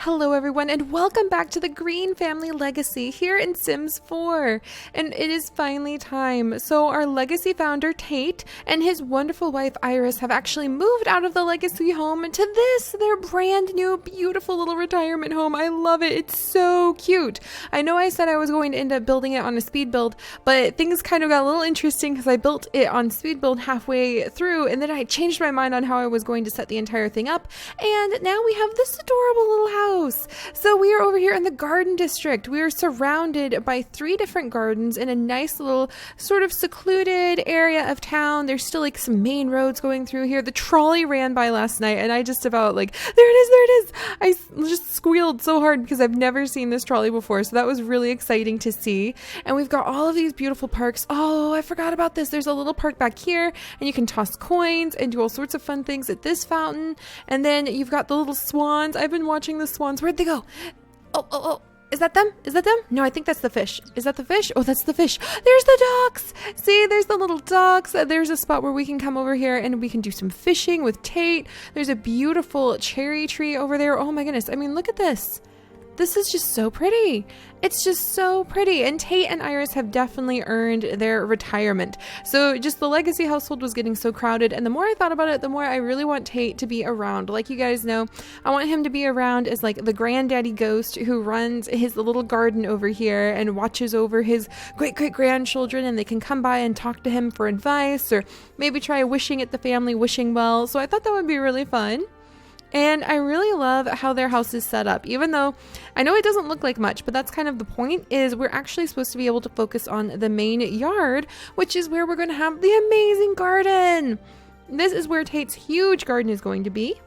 Hello everyone and welcome back to the Greene Family Legacy here in Sims 4. And it is finally time. So our legacy founder Tate and his wonderful wife Iris have actually moved out of the legacy home to their brand new beautiful little retirement home. I love it. It's so cute. I know I said I was going to end up building it on a speed build, but things kind of got a little interesting because I built it on speed build halfway through and then I changed my mind on how I was going to set the entire thing up. And now we have this adorable little house. So we are over here in the garden district. We are surrounded by 3 different gardens in a nice little sort of secluded area of town. There's still like some main roads going through here. The trolley ran by last night and I just about like, there it is. I just squealed so hard because I've never seen this trolley before. So that was really exciting to see. And we've got all of these beautiful parks. Oh, I forgot about this. There's a little park back here and you can toss coins and do all sorts of fun things at this fountain. And then you've got the little swans. I've been watching the swans. Where'd they go? Oh. Is that them? Is that them? No, I think that's the fish. Is that the fish? Oh, that's the fish. There's the ducks. See, there's the little ducks. There's a spot where we can come over here and we can do some fishing with Tate. There's a beautiful cherry tree over there. Oh my goodness. I mean, look at this. This is just so pretty. It's just so pretty. And Tate and Iris have definitely earned their retirement. So just the legacy household was getting so crowded. And the more I thought about it, the more I really want Tate to be around. Like you guys know, I want him to be around as like the granddaddy ghost who runs his little garden over here and watches over his great-great-grandchildren. And they can come by and talk to him for advice or maybe try wishing at the family, wishing well. So I thought that would be really fun. And I really love how their house is set up, even though I know it doesn't look like much, but that's kind of the point, is we're actually supposed to be able to focus on the main yard, which is where we're going to have the amazing garden. This is where Tate's huge garden is going to be.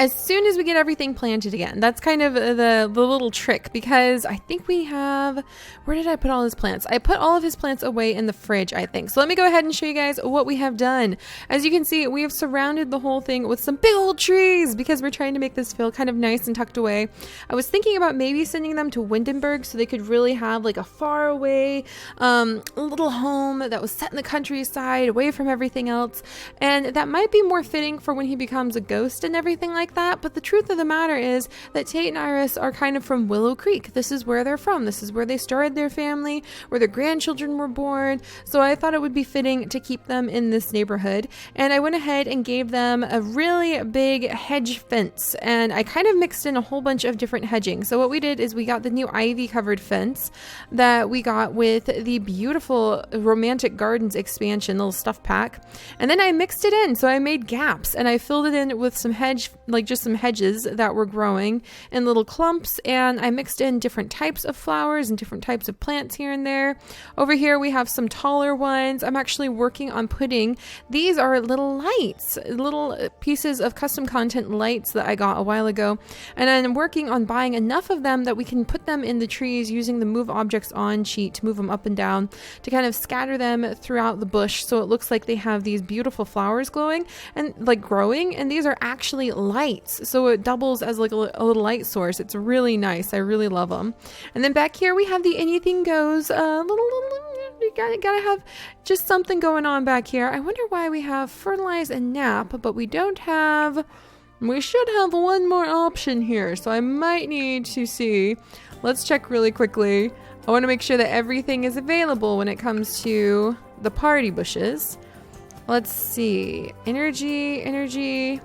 As soon as we get everything planted again. That's kind of the little trick, because I think we have, where did I put all his plants? I put all of his plants away in the fridge, I think. So let me go ahead and show you guys what we have done. As you can see, we have surrounded the whole thing with some big old trees because we're trying to make this feel kind of nice and tucked away. I was thinking about maybe sending them to Windenburg so they could really have like a far away little home that was set in the countryside away from everything else. And that might be more fitting for when he becomes a ghost and everything like that. But the truth of the matter is that Tate and Iris are kind of from Willow Creek. This is where they're from. This is where they started their family, where their grandchildren were born. So I thought it would be fitting to keep them in this neighborhood. And I went ahead and gave them a really big hedge fence. And I kind of mixed in a whole bunch of different hedging. So what we did is we got the new ivy covered fence that we got with the beautiful Romantic Gardens expansion, little stuff pack. And then I mixed it in. So I made gaps and I filled it in with some hedge, like just some hedges that were growing in little clumps, and I mixed in different types of flowers and different types of plants here and there. Over here we have some taller ones. I'm actually working on putting, these are little lights, little pieces of custom content lights that I got a while ago, and I'm working on buying enough of them that we can put them in the trees using the move objects on sheet to move them up and down to kind of scatter them throughout the bush so it looks like they have these beautiful flowers glowing and like growing, and these are actually lights. So it doubles as like a little light source. It's really nice. I really love them. And then back here we have the anything goes. You gotta have just something going on back here. I wonder why we have fertilize and nap, but we don't have. We should have one more option here. So I might need to see. Let's check really quickly. I want to make sure that everything is available when it comes to the party bushes. Let's see. Energy.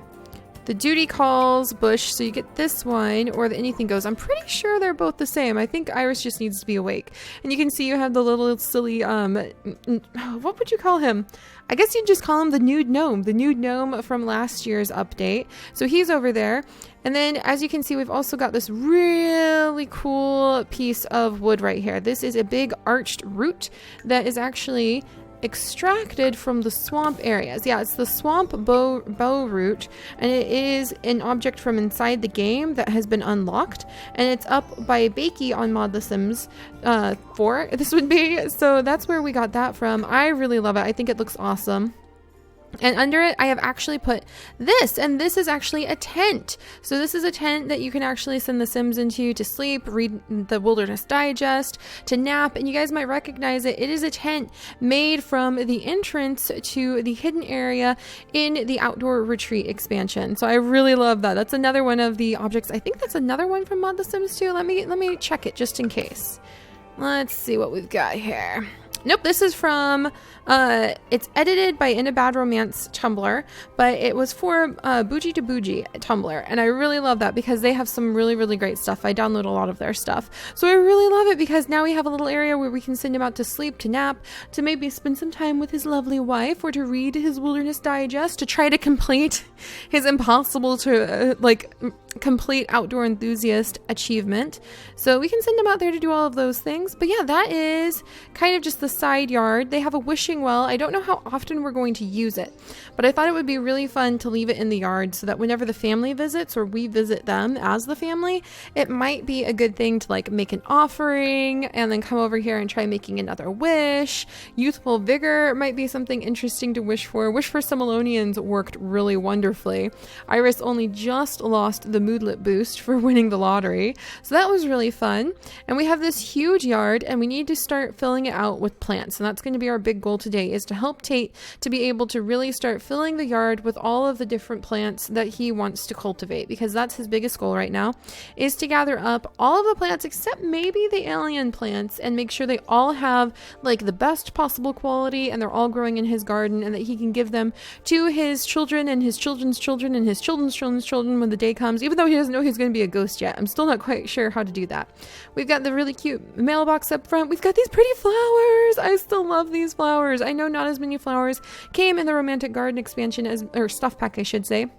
The duty calls bush, so you get this one, or the anything goes. I'm pretty sure they're both the same. I think Iris just needs to be awake. And you can see you have the little silly, what would you call him? I guess you'd just call him the nude gnome from last year's update. So he's over there. And then as you can see, we've also got this really cool piece of wood right here. This is a big arched root that is actually extracted from the swamp areas. Yeah, it's the swamp bow root, and it is an object from inside the game that has been unlocked, and it's up by Bakey on Mod The Sims 4. This would be, so that's where we got that from. I really love it. I think it looks awesome. And under it, I have actually put this, and this is actually a tent. So this is a tent that you can actually send the Sims into to sleep, read the Wilderness Digest, to nap, and you guys might recognize it. It is a tent made from the entrance to the hidden area in the outdoor retreat expansion. So I really love that. That's another one of the objects. I think that's another one from Mod The Sims 2. Let me check it just in case. Let's see what we've got here. Nope, this is from, it's edited by In a Bad Romance Tumblr, but it was for Bougie to Bougie Tumblr, and I really love that because they have some really, really great stuff. I download a lot of their stuff, so I really love it because now we have a little area where we can send him out to sleep, to nap, to maybe spend some time with his lovely wife, or to read his Wilderness Digest, to try to complete his impossible to, complete outdoor enthusiast achievement. So we can send him out there to do all of those things. But yeah, that is kind of just the side yard. They have a wishing well. I don't know how often we're going to use it, but I thought it would be really fun to leave it in the yard so that whenever the family visits or we visit them as the family, it might be a good thing to make an offering and then come over here and try making another wish. Youthful vigor might be something interesting to wish for. Wish for Similonians worked really wonderfully. Iris only just lost the moodlet boost for winning the lottery, so that was really fun. And we have this huge yard, and we need to start filling it out with plants, and that's going to be our big goal today, is to help Tate to be able to really start filling the yard with all of the different plants that he wants to cultivate, because that's his biggest goal right now, is to gather up all of the plants except maybe the alien plants and make sure they all have the best possible quality and they're all growing in his garden, and that he can give them to his children and his children's children and his children's children's children when the day comes, even though he doesn't know he's going to be a ghost yet. I'm still not quite sure how to do that. We've got the really cute mailbox up front. We've got these pretty flowers. I still love these flowers. I know not as many flowers came in the Romantic Garden expansion or stuff pack, I should say,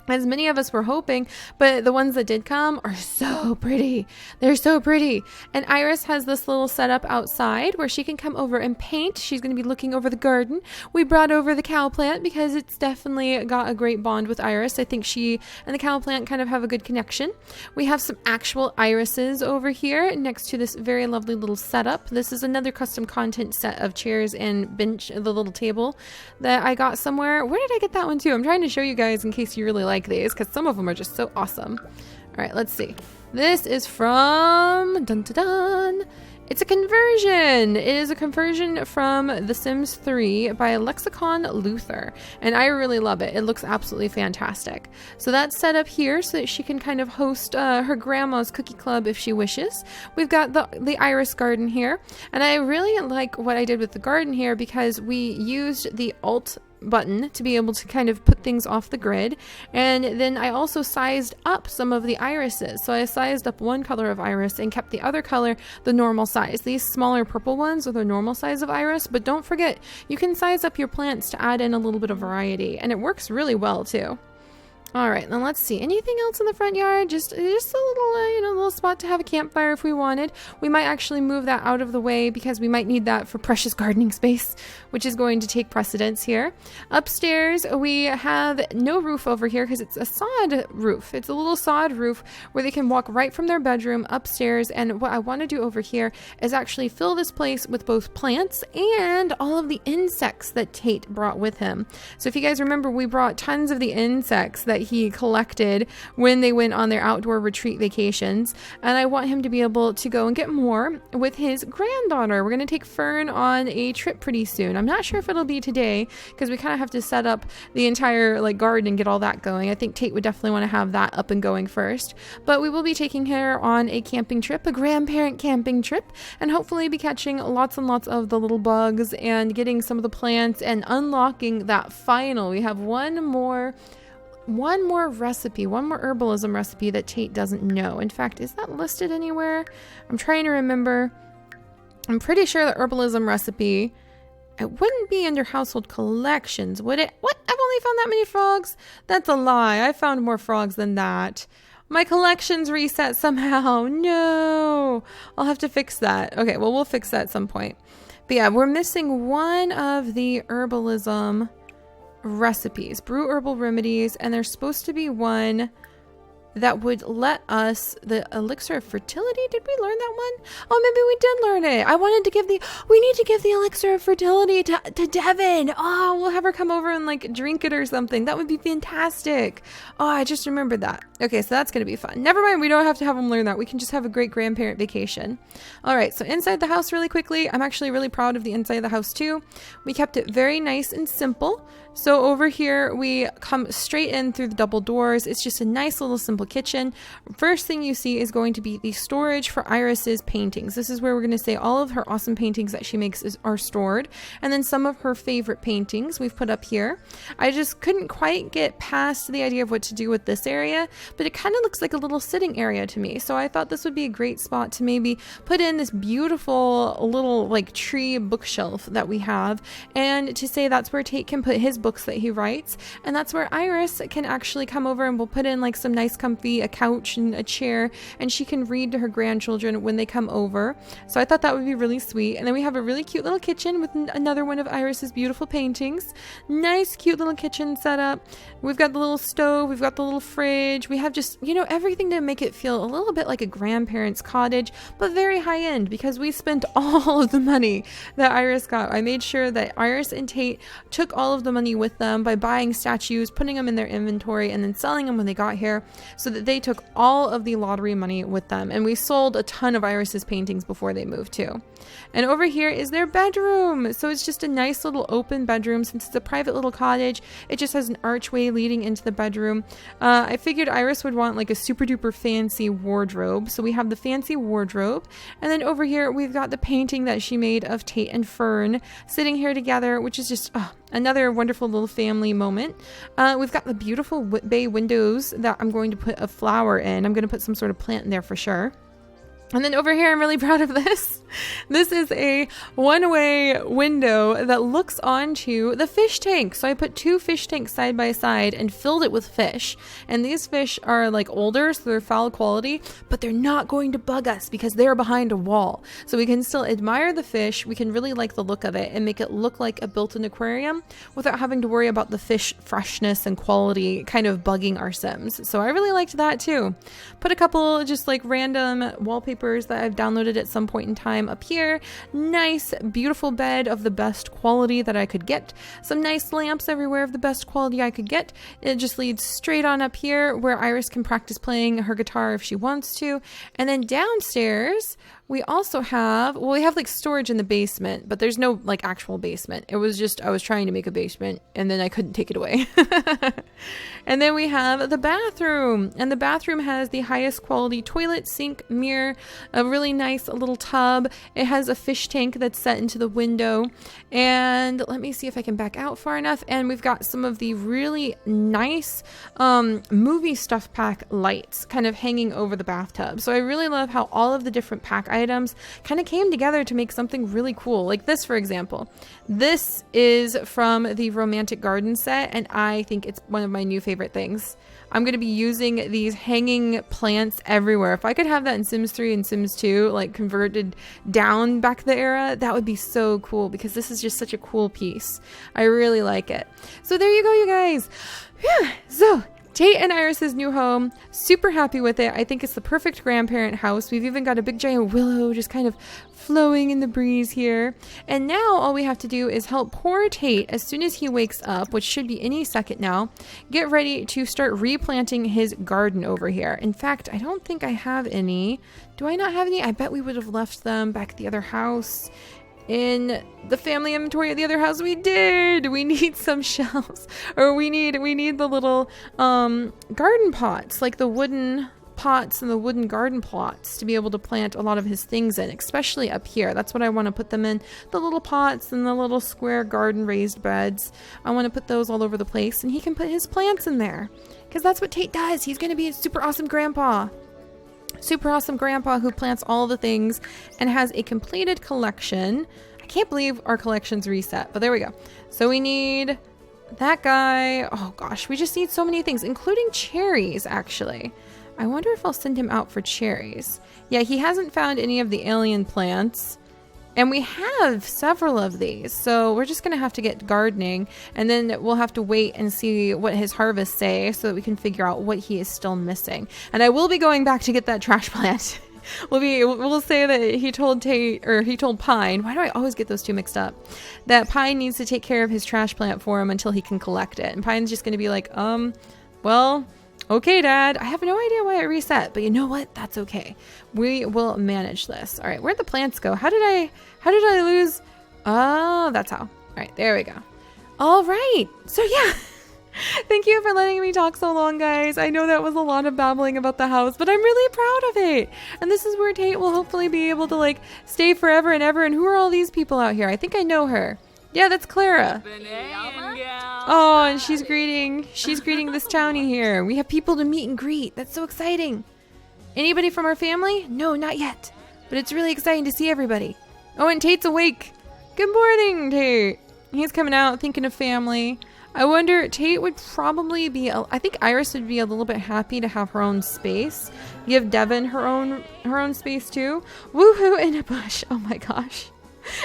as many of us were hoping, but the ones that did come are so pretty. They're so pretty. And Iris has this little setup outside where she can come over and paint. She's going to be looking over the garden. We brought over the cow plant because it's definitely got a great bond with Iris. I think she and the cow plant kind of have a good connection. We have some actual irises over here next to this very lovely little setup. This is another custom content set of chairs and bench, the little table that I got somewhere. Where did I get that one too? I'm trying to show you guys in case you really like these, because some of them are just so awesome. All right, let's see. This is from dun, dun, dun. It's a conversion. It is a conversion from The Sims 3 by Lexicon Luther, and I really love it. It looks absolutely fantastic. So that's set up here so that she can kind of host her grandma's cookie club if she wishes. We've got the iris garden here, and I really like what I did with the garden here because we used the Alt button to be able to kind of put things off the grid, and then I also sized up some of the irises. So I sized up one color of iris and kept the other color the normal size. These smaller purple ones are the normal size of iris, but don't forget, you can size up your plants to add in a little bit of variety, and it works really well too. All right, then let's see. Anything else in the front yard? Just a little, little spot to have a campfire if we wanted. We might actually move that out of the way because we might need that for precious gardening space, which is going to take precedence here. Upstairs, we have no roof over here because it's a sod roof. It's a little sod roof where they can walk right from their bedroom upstairs. And what I want to do over here is actually fill this place with both plants and all of the insects that Tate brought with him. So if you guys remember, we brought tons of the insects that he collected when they went on their outdoor retreat vacations, and I want him to be able to go and get more with his granddaughter. We're going to take Fern on a trip pretty soon. I'm not sure if it'll be today because we kind of have to set up the entire garden and get all that going. I think Tate would definitely want to have that up and going first, but we will be taking her on a camping trip, a grandparent camping trip, and hopefully be catching lots and lots of the little bugs and getting some of the plants and unlocking that final. We have one more recipe, one more herbalism recipe that Tate doesn't know. In fact, is that listed anywhere? I'm trying to remember. I'm pretty sure the herbalism recipe, it wouldn't be under household collections, would it? What? I've only found that many frogs? That's a lie. I found more frogs than that. My collections reset somehow. No. I'll have to fix that. Okay, well, we'll fix that at some point. But yeah, we're missing one of the herbalism recipes, brew herbal remedies, and there's supposed to be one that would let us the elixir of fertility. Did we learn that one? Oh, maybe we did learn it. We need to give the elixir of fertility to Devin. Oh, we'll have her come over and like drink it or something. That would be fantastic. Oh, I just remembered that. Okay, so that's going to be fun. Never mind. We don't have to have them learn that. We can just have a great grandparent vacation. All right. So inside the house really quickly, I'm actually really proud of the inside of the house too. We kept it very nice and simple. So over here, we come straight in through the double doors. It's just a nice little simple kitchen. First thing you see is going to be the storage for Iris's paintings. This is where we're going to say all of her awesome paintings that she makes are stored. And then some of her favorite paintings we've put up here. I just couldn't quite get past the idea of what to do with this area, but it kind of looks like a little sitting area to me. So I thought this would be a great spot to maybe put in this beautiful little like tree bookshelf that we have, and to say that's where Tate can put his books that he writes, and that's where Iris can actually come over, and we'll put in like some nice comfy, a couch and a chair, and she can read to her grandchildren when they come over. So I thought that would be really sweet. And then we have a really cute little kitchen with another one of Iris's beautiful paintings. Nice cute little kitchen setup. We've got the little stove, we've got the little fridge, we have just, you know, everything to make it feel a little bit like a grandparent's cottage, but very high end, because we spent all of the money that Iris got. I made sure that Iris and Tate took all of the money with them by buying statues, putting them in their inventory, and then selling them when they got here, so that they took all of the lottery money with them. And we sold a ton of Iris's paintings before they moved too. And over here is their bedroom. So it's just a nice little open bedroom. Since it's a private little cottage, it just has an archway leading into the bedroom. I figured Iris would want like a super duper fancy wardrobe. So we have the fancy wardrobe. And then over here, we've got the painting that she made of Tate and Fern sitting here together, which is just another wonderful little family moment. We've got the beautiful bay windows that I'm going to put a flower in. I'm going to put some sort of plant in there for sure. And then over here, I'm really proud of this. This is a one-way window that looks onto the fish tank. So I put two fish tanks side by side and filled it with fish. And these fish are like older, so they're foul quality, but they're not going to bug us because they're behind a wall. So we can still admire the fish. We can really like the look of it and make it look like a built-in aquarium without having to worry about the fish freshness and quality kind of bugging our Sims. So I really liked that too. Put a couple just like random wallpaper that I've downloaded at some point in time up here. Nice, beautiful bed of the best quality that I could get. Some nice lamps everywhere of the best quality I could get. It just leads straight on up here where Iris can practice playing her guitar if she wants to. And then downstairs, we also have, well, we have like storage in the basement, but there's no like actual basement. It was just, I was trying to make a basement and then I couldn't take it away. And then we have the bathroom, and the bathroom has the highest quality toilet, sink, mirror, a really nice little tub. It has a fish tank that's set into the window. And let me see if I can back out far enough. And we've got some of the really nice movie stuff pack lights kind of hanging over the bathtub. So I really love how all of the different pack items kind of came together to make something really cool. Like this, for example. This is from the Romantic Garden set, and I think it's one of my new favorite things. I'm going to be using these hanging plants everywhere. If I could have that in Sims 3 and Sims 2, like converted down back the era, that would be so cool, because this is just such a cool piece. I really like it. So there you go, you guys. Yeah. So Tate and Iris's new home, super happy with it. I think it's the perfect grandparent house. We've even got a big giant willow just kind of flowing in the breeze here. And now all we have to do is help poor Tate, as soon as he wakes up, which should be any second now, get ready to start replanting his garden over here. In fact, I don't think I have any. Do I not have any? I bet we would have left them back at the other house. In the family inventory at the other house. We did. We need some shelves, or we need the little garden pots, like the wooden pots and the wooden garden plots, to be able to plant a lot of his things in, especially up here. That's what I want to put them in, the little pots and the little square garden raised beds. I want to put those all over the place, and he can put his plants in there, because that's what Tate does. He's going to be a super awesome grandpa. Super awesome grandpa who plants all the things and has a completed collection. I can't believe our collection's reset, but there we go. So we need that guy. Oh gosh, we just need so many things, including cherries, actually. I wonder if I'll send him out for cherries. Yeah, he hasn't found any of the alien plants. And we have several of these, so we're just going to have to get gardening, and then we'll have to wait and see what his harvests say so that we can figure out what he is still missing. And I will be going back to get that trash plant. We'll say that he told Tate, or he told Pine, why do I always get those two mixed up? That Pine needs to take care of his trash plant for him until he can collect it. And Pine's just going to be like, well, okay, Dad. I have no idea why it reset, but you know what? That's okay. We will manage this. All right, where'd the plants go? How did I lose? Oh, that's how. All right, there we go. All right. So yeah, thank you for letting me talk so long, guys. I know that was a lot of babbling about the house, but I'm really proud of it. And this is where Tate will hopefully be able to like stay forever and ever. And who are all these people out here? I think I know her. Yeah, that's Clara. Oh, and she's greeting this townie here. We have people to meet and greet. That's so exciting. Anybody from our family? No, not yet. But it's really exciting to see everybody. Oh, and Tate's awake. Good morning, Tate. He's coming out thinking of family. I wonder, Tate would probably be, I think Iris would be a little bit happy to have her own space. Give Devin her own space too. Woohoo in a bush. Oh my gosh.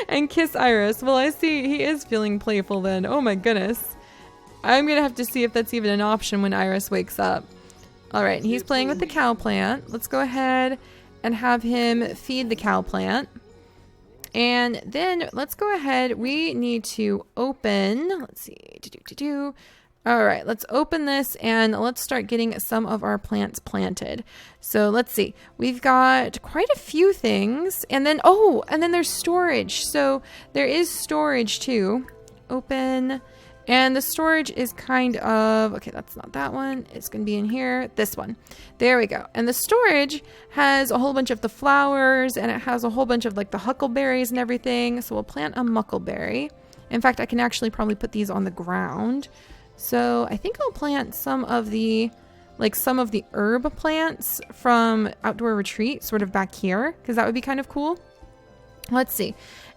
And kiss Iris. Well, I see he is feeling playful then. Oh my goodness. I'm going to have to see if that's even an option when Iris wakes up. All right, he's playing with the cow plant. Let's go ahead and have him feed the cow plant. And then let's go ahead. We need to open. Let's see. All right, let's open this and let's start getting some of our plants planted. So let's see. We've got quite a few things. And then, and then there's storage. So there is storage too. Open. And the storage is kind of, okay, that's not that one. It's going to be in here. This one. There we go. And the storage has a whole bunch of the flowers and it has a whole bunch of like the huckleberries and everything. So we'll plant a muckleberry. In fact, I can actually probably put these on the ground. So I think I'll plant some of the herb plants from Outdoor Retreat sort of back here because that would be kind of cool. Let's see.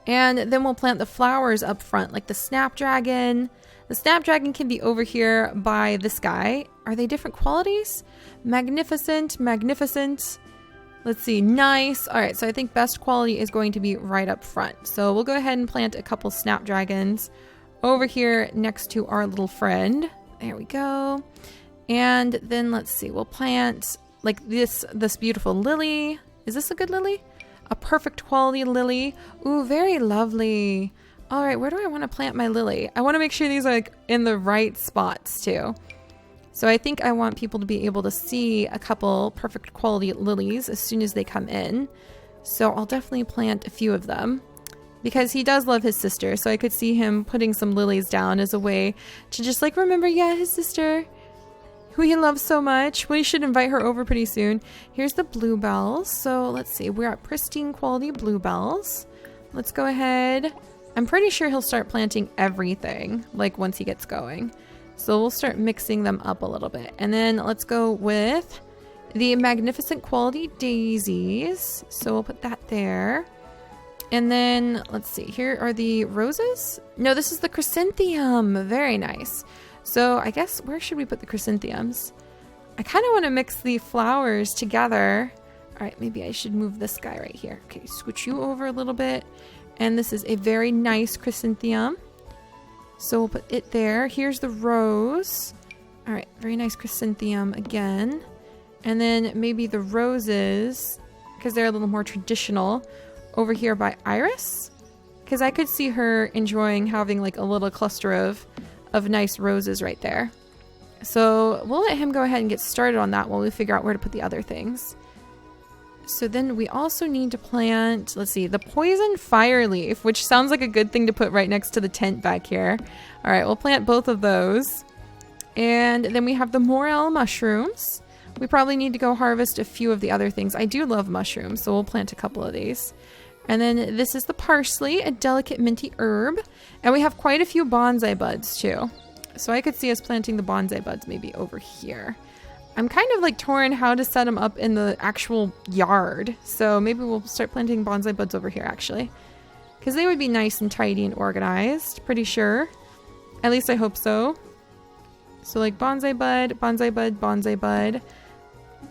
And then we'll plant the flowers up front, like the snapdragon. The snapdragon can be over here by this guy. Are they different qualities? Magnificent, magnificent. Let's see, nice. All right, so I think best quality is going to be right up front. So we'll go ahead and plant a couple snapdragons over here next to our little friend. There we go. And then let's see, we'll plant like this beautiful lily. Is this a good lily? A perfect quality lily. Ooh, very lovely. All right, where do I want to plant my lily? I want to make sure these are like in the right spots too. So I think I want people to be able to see a couple perfect quality lilies as soon as they come in. So I'll definitely plant a few of them because he does love his sister. So I could see him putting some lilies down as a way to just like remember, yeah, his sister, who he loves so much. We should invite her over pretty soon. Here's the bluebells. So let's see, we're at pristine quality bluebells. Let's go ahead. I'm pretty sure he'll start planting everything like once he gets going. So we'll start mixing them up a little bit. And then let's go with the magnificent quality daisies. So we'll put that there. And then let's see, here are the roses. No, this is the chrysanthemum. Very nice. So I guess where should we put the chrysanthemums? I kind of want to mix the flowers together. All right, maybe I should move this guy right here. Okay, switch you over a little bit. And this is a very nice chrysanthemum. So we'll put it there. Here's the rose. All right, very nice chrysanthemum again. And then maybe the roses, because they're a little more traditional, over here by Iris. Because I could see her enjoying having like a little cluster of nice roses right there. So we'll let him go ahead and get started on that while we figure out where to put the other things. So then we also need to plant, let's see, the poison fire leaf, which sounds like a good thing to put right next to the tent back here. All right, we'll plant both of those. And then we have the morel mushrooms. We probably need to go harvest a few of the other things. I do love mushrooms, so we'll plant a couple of these. And then this is the parsley, a delicate minty herb. And we have quite a few bonsai buds too. So I could see us planting the bonsai buds maybe over here. I'm kind of like torn how to set them up in the actual yard. So maybe we'll start planting bonsai buds over here actually. Because they would be nice and tidy and organized, pretty sure. At least I hope so. So like bonsai bud, bonsai bud, bonsai bud.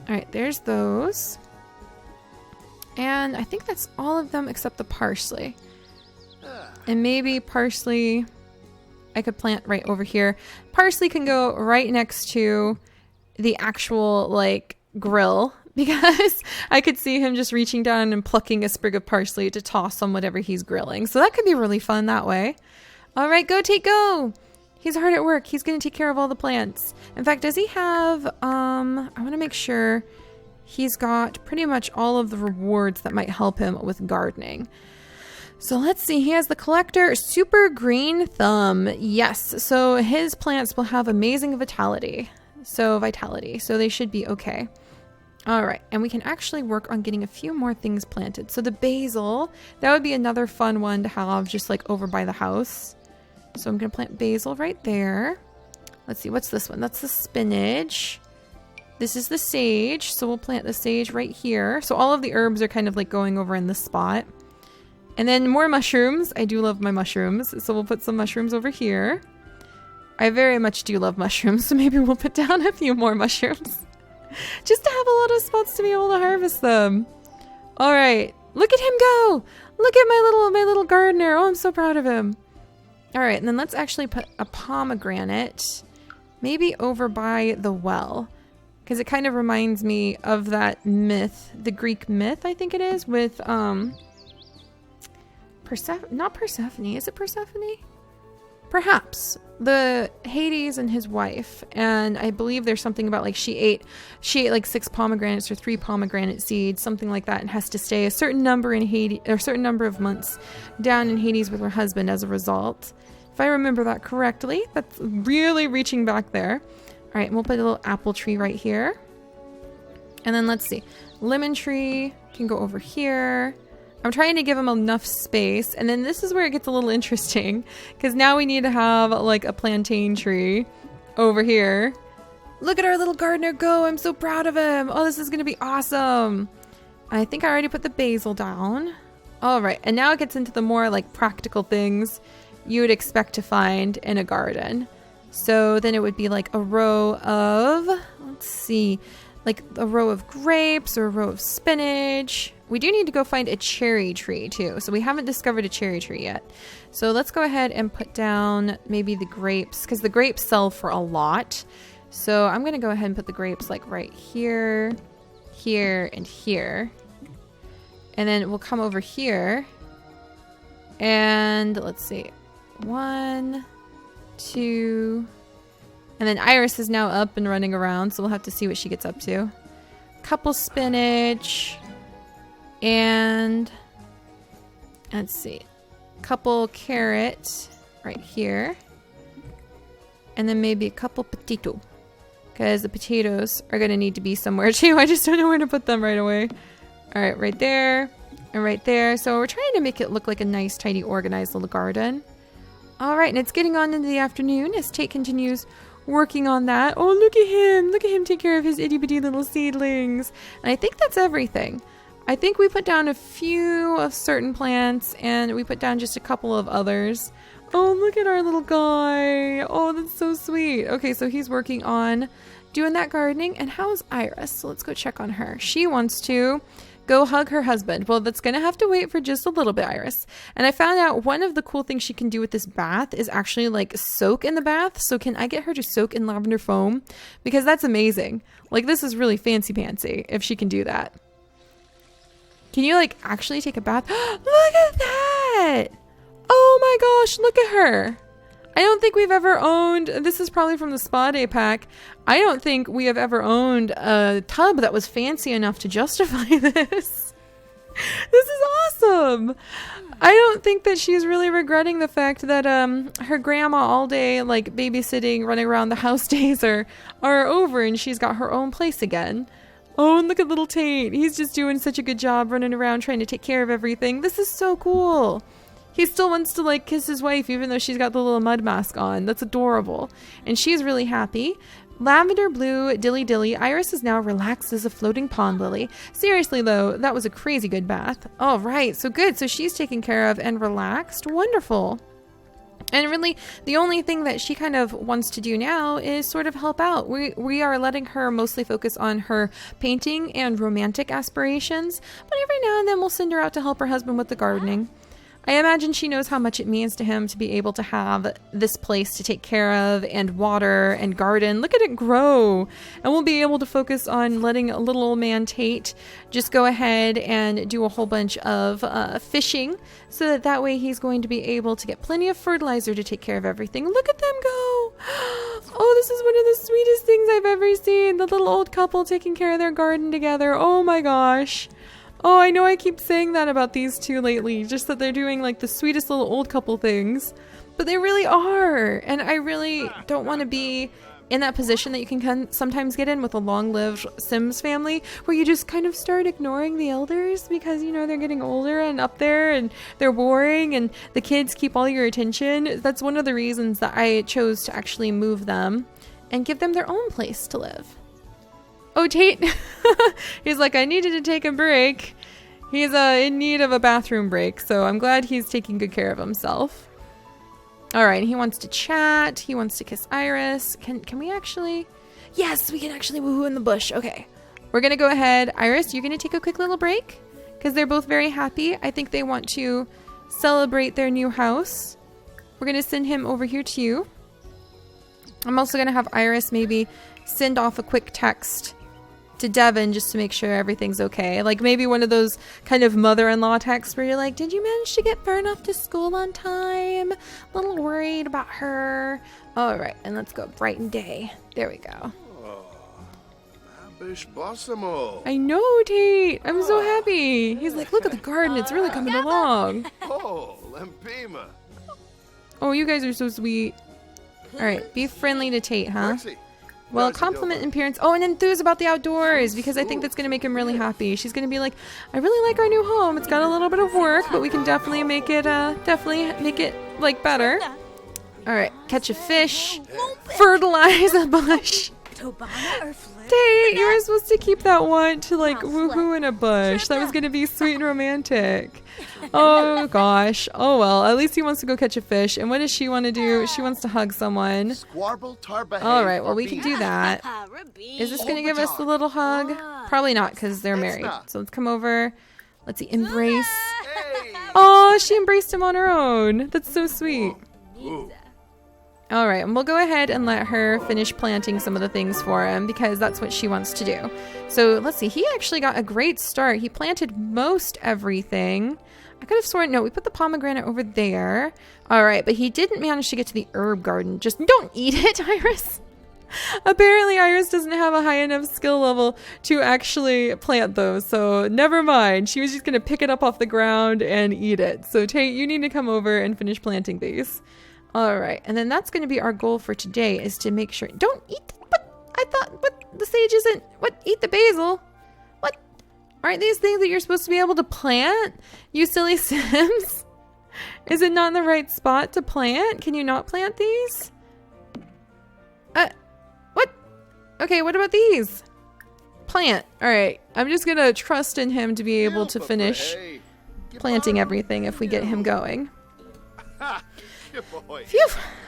All right, there's those. And I think that's all of them except the parsley. And maybe parsley I could plant right over here. Parsley can go right next to the actual like grill because I could see him just reaching down and plucking a sprig of parsley to toss on whatever he's grilling. So that could be really fun that way. All right, go Tate, go. He's hard at work. He's going to take care of all the plants. In fact, does he have, I want to make sure he's got pretty much all of the rewards that might help him with gardening. So let's see. He has the collector super green thumb. Yes. So his plants will have amazing vitality. So they should be okay. All right. And we can actually work on getting a few more things planted. So the basil, that would be another fun one to have just like over by the house. So I'm going to plant basil right there. Let's see. What's this one? That's the spinach. This is the sage. So we'll plant the sage right here. So all of the herbs are kind of like going over in this spot. And then more mushrooms. I do love my mushrooms. So we'll put some mushrooms over here. I very much do love mushrooms. So maybe we'll put down a few more mushrooms. Just to have a lot of spots to be able to harvest them. All right. Look at him go. Look at my little gardener. Oh, I'm so proud of him. All right. And then let's actually put a pomegranate maybe over by the well. Because it kind of reminds me of that myth, the Greek myth, I think it is, with not Persephone. Is it Persephone? Perhaps. The Hades and his wife. And I believe there's something about like she ate like 6 pomegranates or 3 pomegranate seeds, something like that, and has to stay a certain number in Hades, or a certain number of months down in Hades with her husband as a result. If I remember that correctly, that's really reaching back there. All right, and we'll put a little apple tree right here. And then let's see. Lemon tree can go over here. I'm trying to give him enough space. And then this is where it gets a little interesting. Because now we need to have like a plantain tree over here. Look at our little gardener go. I'm so proud of him. Oh, this is going to be awesome. I think I already put the basil down. All right. And now it gets into the more like practical things you would expect to find in a garden. So then it would be like a row of, let's see, like a row of grapes or a row of spinach. We do need to go find a cherry tree too. So we haven't discovered a cherry tree yet. So let's go ahead and put down maybe the grapes, because the grapes sell for a lot. So I'm going to go ahead and put the grapes like right here, here, and here. And then we'll come over here. And let's see. 1, 2... And then Iris is now up and running around, so we'll have to see what she gets up to. Couple spinach. And let's see. Couple carrots right here. And then maybe a couple potato. Because the potatoes are going to need to be somewhere too. I just don't know where to put them right away. Alright, right there. And right there. So we're trying to make it look like a nice, tidy, organized little garden. Alright, and it's getting on into the afternoon as Tate continues working on that. Oh, look at him. Look at him take care of his itty-bitty little seedlings. And I think that's everything. I think we put down a few of certain plants, and we put down just a couple of others. Oh, look at our little guy. Oh, that's so sweet. Okay, so he's working on doing that gardening. And how's Iris? So let's go check on her. She wants to go hug her husband. Well, that's going to have to wait for just a little bit, Iris. And I found out one of the cool things she can do with this bath is actually like soak in the bath. So can I get her to soak in lavender foam? Because that's amazing. Like this is really fancy pantsy if she can do that. Can you like actually take a bath? Look at that. Oh my gosh, look at her. I don't think we've ever owned, this is probably from the spa day pack. I don't think we have ever owned a tub that was fancy enough to justify this. This is awesome. I don't think that she's really regretting the fact that her grandma all day, like babysitting, running around the house days are over and she's got her own place again. Oh, and look at little Tate. He's just doing such a good job running around trying to take care of everything. This is so cool. He still wants to like kiss his wife even though she's got the little mud mask on. That's adorable. And she's really happy. Lavender blue dilly dilly. Iris is now relaxed as a floating pond lily. Seriously though, that was a crazy good bath. All right, so good. So she's taken care of and relaxed. Wonderful. And really, the only thing that she kind of wants to do now is sort of help out. We are letting her mostly focus on her painting and romantic aspirations. But every now and then we'll send her out to help her husband with the gardening. I imagine she knows how much it means to him to be able to have this place to take care of and water and garden. Look at it grow. And we'll be able to focus on letting little old man Tate just go ahead and do a whole bunch of fishing so that way he's going to be able to get plenty of fertilizer to take care of everything. Look at them go. Oh, this is one of the sweetest things I've ever seen. The little old couple taking care of their garden together. Oh my gosh. Oh, I know I keep saying that about these two lately, just that they're doing like the sweetest little old couple things, but they really are. And I really don't want to be in that position that you can sometimes get in with a long-lived Sims family, where you just kind of start ignoring the elders because, you know, they're getting older and up there and they're boring and the kids keep all your attention. That's one of the reasons that I chose to actually move them and give them their own place to live. Oh, Tate, he's like, I needed to take a break. He's in need of a bathroom break, so I'm glad he's taking good care of himself. All right, he wants to chat. He wants to kiss Iris. Can we actually? Yes, we can actually woohoo in the bush. Okay, we're going to go ahead. Iris, you're going to take a quick little break because they're both very happy. I think they want to celebrate their new house. We're going to send him over here to you. I'm also going to have Iris maybe send off a quick text to Devin just to make sure everything's okay. Like maybe one of those kind of mother-in-law texts where you're like, did you manage to get Fern off to school on time? A little worried about her. All right, and let's go bright and day. There we go. I know, Tate. I'm so happy. He's like, look at the garden. It's really coming along. Oh, you guys are so sweet. All right, be friendly to Tate, huh? Well, compliment in appearance. Oh, and enthuse about the outdoors because I think that's going to make him really happy. She's going to be like, I really like our new home. It's got a little bit of work, but we can definitely make it like better. All right, catch a fish, fertilize a bush. Tate, you were supposed to keep that one to like woohoo in a bush. That was going to be sweet and romantic. Oh gosh. Oh well, at least he wants to go catch a fish. And what does she want to do? She wants to hug someone. All right, well we can do that. Is this going to give us the little hug? Probably not because they're married. So let's come over. Let's see, embrace. Oh, she embraced him on her own. That's so sweet. All right, and we'll go ahead and let her finish planting some of the things for him because that's what she wants to do. So let's see, he actually got a great start. He planted most everything. I could have sworn, no, we put the pomegranate over there. All right, but he didn't manage to get to the herb garden. Just don't eat it, Iris. Apparently, Iris doesn't have a high enough skill level to actually plant those, so never mind. She was just going to pick it up off the ground and eat it. So Tate, you need to come over and finish planting these. All right, and then that's going to be our goal for today is to make sure... Don't eat... What? I thought... What? The sage isn't... What? Eat the basil? What? Aren't these things that you're supposed to be able to plant? You silly Sims? Is it not in the right spot to plant? Can you not plant these? What? Okay, what about these? Plant. All right, I'm just going to trust in him to be able to finish planting everything if we get him going. Phew!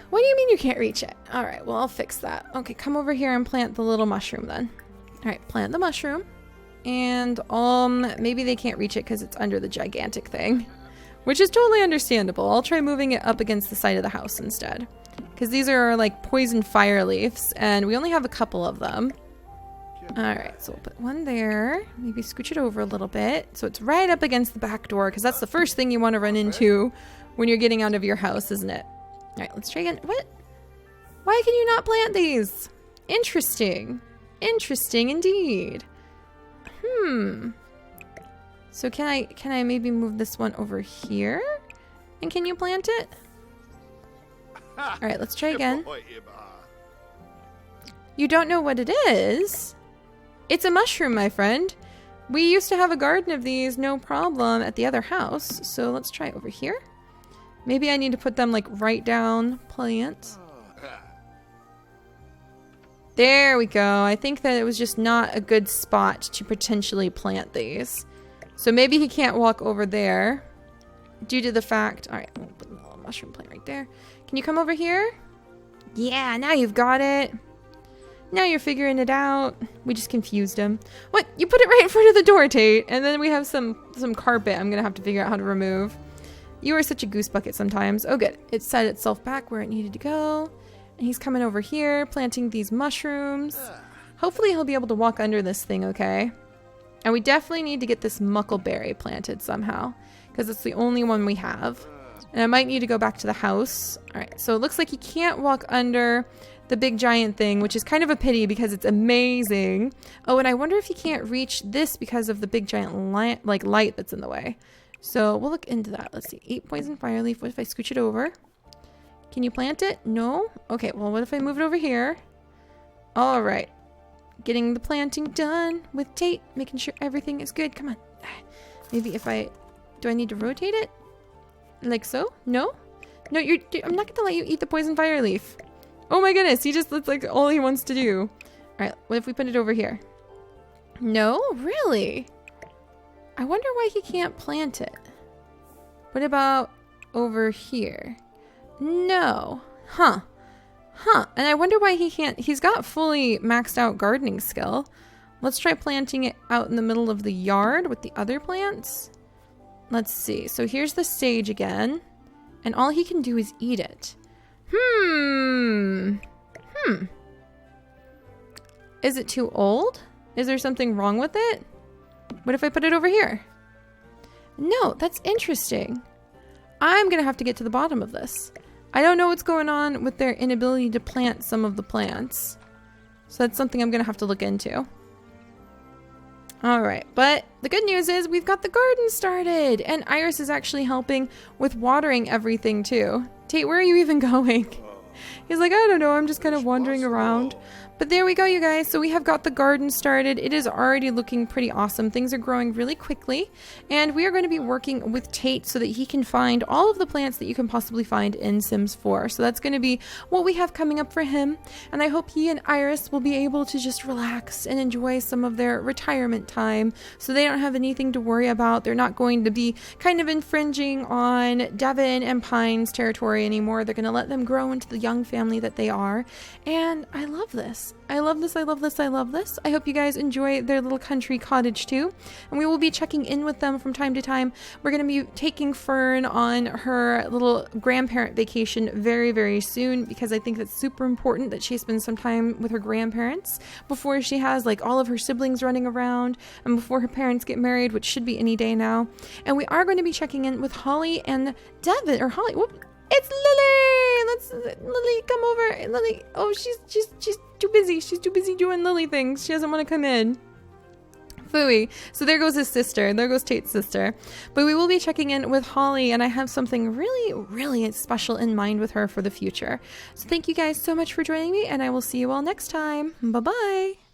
What do you mean you can't reach it? All right, well, I'll fix that. Okay, come over here and plant the little mushroom then. All right, plant the mushroom. And maybe they can't reach it because it's under the gigantic thing, which is totally understandable. I'll try moving it up against the side of the house instead because these are like poison fire leaves and we only have a couple of them. All right, so we'll put one there. Maybe scooch it over a little bit so it's right up against the back door because that's the first thing you want to run into when you're getting out of your house, isn't it? All right, let's try again. What? Why can you not plant these? Interesting. Interesting indeed. So can I maybe move this one over here? And can you plant it? All right, let's try again. You don't know what it is? It's a mushroom, my friend. We used to have a garden of these, no problem, at the other house. So let's try over here. Maybe I need to put them like right down plants. There we go. I think that it was just not a good spot to potentially plant these. So maybe he can't walk over there due to the fact... All right, we'll put a little mushroom plant right there. Can you come over here? Yeah, now you've got it. Now you're figuring it out. We just confused him. What? You put it right in front of the door, Tate. And then we have some carpet I'm going to have to figure out how to remove. You are such a goose bucket sometimes. Oh, good. It set itself back where it needed to go. And he's coming over here, planting these mushrooms. Hopefully he'll be able to walk under this thing, okay? And we definitely need to get this muckleberry planted somehow, because it's the only one we have. And I might need to go back to the house. All right, so it looks like he can't walk under the big giant thing, which is kind of a pity because it's amazing. Oh, and I wonder if he can't reach this because of the big giant light that's in the way. So we'll look into that. Let's see. 8 poison fire leaf. What if I scooch it over? Can you plant it? No? Okay, well, what if I move it over here? All right. Getting the planting done with Tate. Making sure everything is good. Come on. Maybe if I... Do I need to rotate it? Like so? No? No, I'm not going to let you eat the poison fire leaf. Oh my goodness. That's like all he wants to do. All right. What if we put it over here? No? Really? I wonder why he can't plant it. What about over here? No. Huh. And I wonder why he can't. He's got fully maxed out gardening skill. Let's try planting it out in the middle of the yard with the other plants. Let's see. So here's the sage again. And all he can do is eat it. Is it too old? Is there something wrong with it? What if I put it over here? No, that's interesting. I'm going to have to get to the bottom of this. I don't know what's going on with their inability to plant some of the plants. So that's something I'm going to have to look into. All right, but the good news is we've got the garden started. And Iris is actually helping with watering everything too. Tate, where are you even going? He's like, I don't know, I'm just kind of wandering around. But there we go, you guys. So we have got the garden started. It is already looking pretty awesome. Things are growing really quickly. And we are going to be working with Tate so that he can find all of the plants that you can possibly find in Sims 4. So that's going to be what we have coming up for him. And I hope he and Iris will be able to just relax and enjoy some of their retirement time so they don't have anything to worry about. They're not going to be kind of infringing on Devin and Pine's territory anymore. They're going to let them grow into the young family that they are. And I love this. I love this. I hope you guys enjoy their little country cottage too. And we will be checking in with them from time to time. We're going to be taking Fern on her little grandparent vacation very, very soon because I think that's super important that she spends some time with her grandparents before she has like all of her siblings running around and before her parents get married, which should be any day now. And we are going to be checking in with Holly and Devin, or Holly. Whoop. It's Lily! Lily, come over. Lily, oh, she's too busy. She's too busy doing Lily things. She doesn't want to come in. Phooey. So there goes his sister. There goes Tate's sister. But we will be checking in with Holly, and I have something really, really special in mind with her for the future. So thank you guys so much for joining me, and I will see you all next time. Bye-bye.